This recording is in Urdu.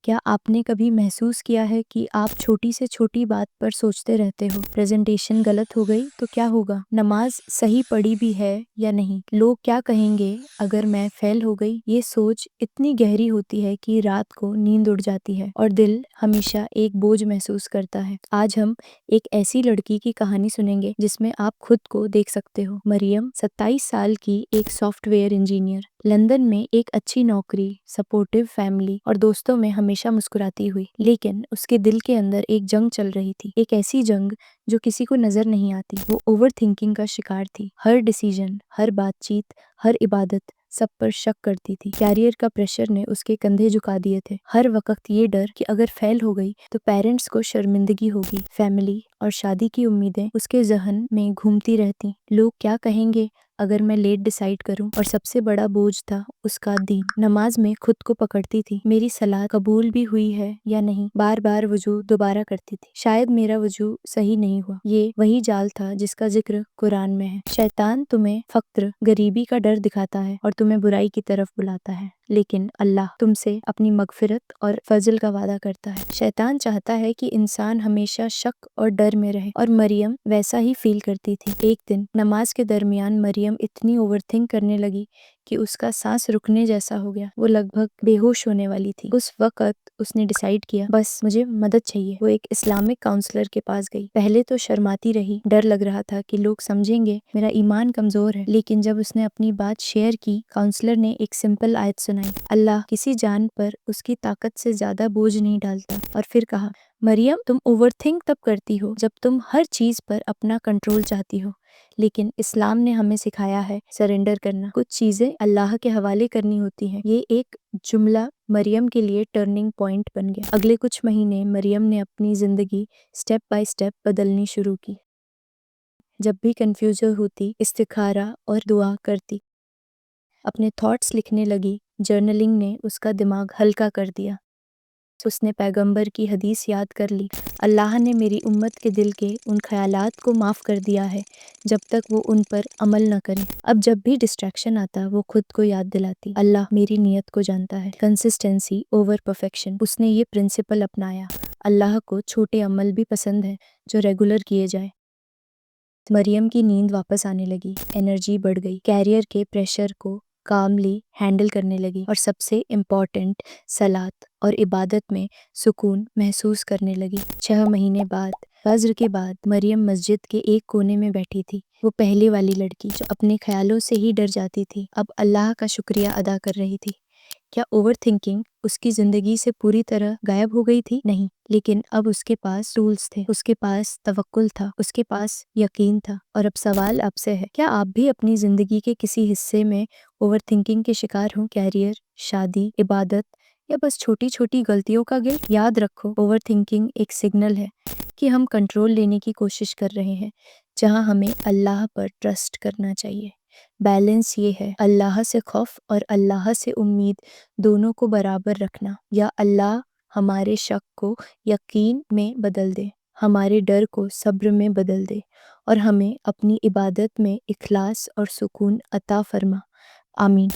کیا آپ نے کبھی محسوس کیا ہے کہ آپ چھوٹی سے چھوٹی بات پر سوچتے رہتے ہو؟ پریزنٹیشن غلط ہو گئی تو کیا ہوگا؟ نماز صحیح پڑھی بھی ہے یا نہیں؟ لوگ کیا کہیں گے اگر میں فیل ہو گئی؟ یہ سوچ اتنی گہری ہوتی ہے کہ رات کو نیند اڑ جاتی ہے اور دل ہمیشہ ایک بوجھ محسوس کرتا ہے۔ آج ہم ایک ایسی لڑکی کی کہانی سنیں گے جس میں آپ خود کو دیکھ سکتے ہو۔ مریم 27 سال کی ایک سافٹ ویئر انجینئر، لندن میں ایک اچھی نوکری، سپورٹیو فیملی اور دوستوں میں ہمیشہ مسکراتی ہوئی، لیکن اس کے دل کے اندر ایک جنگ چل رہی تھی، ایک ایسی جنگ جو کسی کو نظر نہیں آتی۔ وہ اوور تھنکنگ کا شکار تھی، ہر ڈیسیژن، ہر بات چیت، ہر عبادت سب پر شک کرتی تھی۔ کیریئر کا پریشر نے اس کے کندھے جھکا دیے تھے، ہر وقت یہ ڈر کہ اگر فیل ہو گئی تو پیرنٹس کو شرمندگی ہوگی۔ فیملی اور شادی کی امیدیں اس کے ذہن میں گھومتی رہتی، لوگ کیا کہیں گے اگر میں لیٹ ڈیسائیڈ کروں، اور سب سے بڑا بوجھ تھا اس کا دین۔ نماز میں خود کو پکڑتی تھی، میری صلاۃ قبول بھی ہوئی ہے یا نہیں، بار بار وضو دوبارہ کرتی تھی، شاید میرا وضو صحیح نہیں ہوا۔ یہ وہی جال تھا جس کا ذکر قرآن میں ہے۔ شیطان تمہیں فقر، غریبی کا ڈر دکھاتا ہے اور تمہیں برائی کی طرف بلاتا ہے، لیکن اللہ تم سے اپنی مغفرت اور فضل کا وعدہ کرتا ہے۔ شیطان چاہتا ہے کہ انسان ہمیشہ شک اور ڈر میں رہے، اور مریم ویسا ہی فیل کرتی تھی۔ ایک دن نماز کے درمیان مریم اتنی اوور تھنک کرنے لگی کہ اس کا سانس رکنے جیسا ہو گیا، وہ لگ بھگ بے ہوش ہونے والی تھی۔ اس وقت اس نے ڈیسائیڈ کیا بس مجھے مدد چاہیے۔ وہ ایک اسلامک کاؤنسلر کے پاس گئی۔ پہلے تو شرماتی رہی، ڈر لگ رہا تھا کہ لوگ سمجھیں گے میرا ایمان کمزور ہے، لیکن جب اس نے اپنی بات شیئر کی، کاؤنسلر نے ایک سمپل آیت سنائی، اللہ کسی جان پر اس کی طاقت سے زیادہ بوجھ نہیں ڈالتا، اور پھر کہا، مریم تم اوور تھنک تب کرتی ہو جب تم ہر چیز پر اپنا کنٹرول چاہتی ہو، لیکن اسلام نے ہمیں سکھایا ہے سرنڈر کرنا، کچھ چیزیں اللہ کے حوالے کرنی ہوتی ہیں۔ یہ ایک جملہ مریم کے لیے ٹرننگ پوائنٹ بن گیا۔ اگلے کچھ مہینے مریم نے اپنی زندگی سٹیپ بائی سٹیپ بدلنی شروع کی۔ جب بھی کنفیوژن ہوتی، استخارہ اور دعا کرتی، اپنے تھاٹس لکھنے لگی۔ جرنلنگ نے اس کا دماغ ہلکا کر دیا۔ اس نے پیغمبر کی حدیث یاد کر لی، اللہ نے میری امت کے دل کے ان خیالات کو معاف کر دیا ہے جب تک وہ ان پر عمل نہ کریں۔ اب جب بھی ڈسٹریکشن آتا وہ خود کو یاد دلاتی، اللہ میری نیت کو جانتا ہے۔ Consistency over perfection. اس نے یہ پرنسپل اپنایا، اللہ کو چھوٹے عمل بھی پسند ہیں جو ریگولر کیے جائیں۔ مریم کی نیند واپس آنے لگی، انرجی بڑھ گئی، کیریئر کے پریشر کو کاملی ہینڈل کرنے لگی، اور سب سے امپورٹنٹ صلاۃ اور عبادت میں سکون محسوس کرنے لگی۔ 6 مہینے بعد فجر کے بعد مریم مسجد کے ایک کونے میں بیٹھی تھی، وہ پہلے والی لڑکی جو اپنے خیالوں سے ہی ڈر جاتی تھی اب اللہ کا شکریہ ادا کر رہی تھی۔ کیا اوور تھنکنگ اس کی زندگی سے پوری طرح غائب ہو گئی تھی؟ نہیں، لیکن اب اس کے پاس ٹولز تھے، اس کے پاس توکل تھا، اس کے پاس یقین تھا۔ اور اب سوال آپ سے ہے، کیا آپ بھی اپنی زندگی کے کسی حصے میں اوور تھنکنگ کے شکار ہوں؟ کیریئر، شادی، عبادت، یا بس چھوٹی چھوٹی غلطیوں کا گلٹ؟ یاد رکھو، اوور تھنکنگ ایک سگنل ہے کہ ہم کنٹرول لینے کی کوشش کر رہے ہیں جہاں ہمیں اللہ پر ٹرسٹ کرنا چاہیے۔ بیلنس یہ ہے، اللہ سے خوف اور اللہ سے امید دونوں کو برابر رکھنا۔ یا اللہ ہمارے شک کو یقین میں بدل دے، ہمارے ڈر کو صبر میں بدل دے، اور ہمیں اپنی عبادت میں اخلاص اور سکون عطا فرما۔ آمین۔